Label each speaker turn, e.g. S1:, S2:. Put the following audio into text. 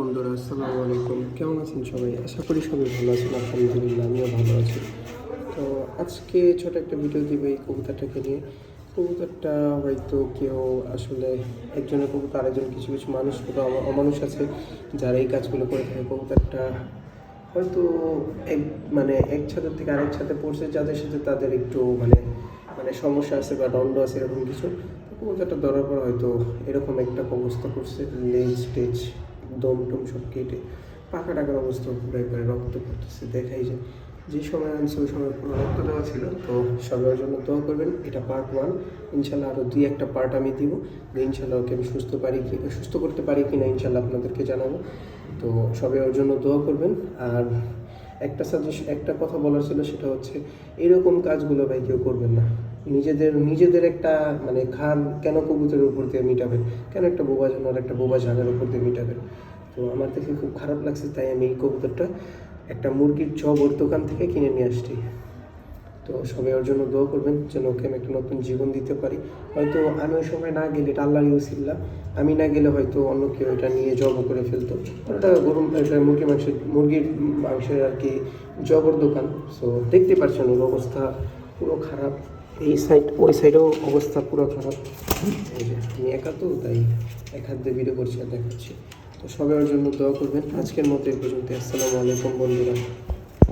S1: বন্ধুরা আসসালামু আলাইকুম, কেমন আছেন সবাই? আশা করি সবাই ভালো আছেন। আলহামদুলিল্লাহ, আমিও ভালো আছি। তো আজকে ছোট একটা ভিডিও দিব এই কবুতরটাকে নিয়ে। কবুতরটা হয়তো কেউ আসলে একজনের কবুতর আরেকজন, কিছু কিছু মানুষ অমানুষ আছে যারা এই কাজগুলো করে থাকে। কবুতরটা হয়তো এক এক ছাদের থেকে আরেক ছাদে পড়ছে, যাদের সাথে তাদের একটু সমস্যা আছে বা দণ্ড আছে, এরকম কিছু। কবুতরটা ধরার পর হয়তো এরকম একটা অবস্থা করছে, লেজ টেজ দম টম সব কেটে পাকা টাকার অবস্থা, পুরো একবারে রক্ত পড়তেছে। দেখাই যায় যে সময় আনছে ওই সময় পুরো রক্ত দেওয়া ছিল। তো সবার জন্য দোয়া করবেন। এটা পার্ট 1। ইনশাল্লাহ আরও 2-1টা পার্ট আমি দিব, যে ইনশাল্লাহ ওকে আমি সুস্থ করতে পারি কি না ইনশাল্লাহ আপনাদেরকে জানাবো। তো সবাই ওর জন্য দোয়া করবেন। আর একটা কথা বলার ছিল, সেটা হচ্ছে এরকম কাজগুলো ভাই কেউ করবেন না। নিজেদের একটা ঘাড় কেন কবুতরের উপর দিয়ে মিটাবেন? কেন একটা বোবা জানোয়ার একটা বোবা জানের উপর দিয়ে মিটাবেন? তো আমার দেখে খুব খারাপ লাগছে, তাই আমি এই কবুতরটা একটা মুরগির জবর দোকান থেকে কিনে নিয়ে আসছি। তো সবাই ওর জন্য দোয়া করবেন যেন ওকে আমি একটা নতুন জীবন দিতে পারি। হয়তো আমি ওই সময় না গেলে, এটা আল্লাহর ইউসিল্লাহ, আমি না গেলে হয়তো অন্য কেউ এটা নিয়ে জব করে ফেলতো। ওটা মুরগির মাংসের আর কি জবর দোকান। সো দেখতে পাচ্ছেন ওর অবস্থা পুরো খারাপ। এই সাইড ওই সাইডেও অবস্থা পুরো খারাপ। এই যে আমি একা, তো তাই এক হাত দিয়ে ভিডিও করছি আর দেখাচ্ছি। তো সবাই ওর জন্য দোয়া করবেন। আজকের মতো এই পর্যন্ত। আসসালামু আলাইকুম বন্ধুরা।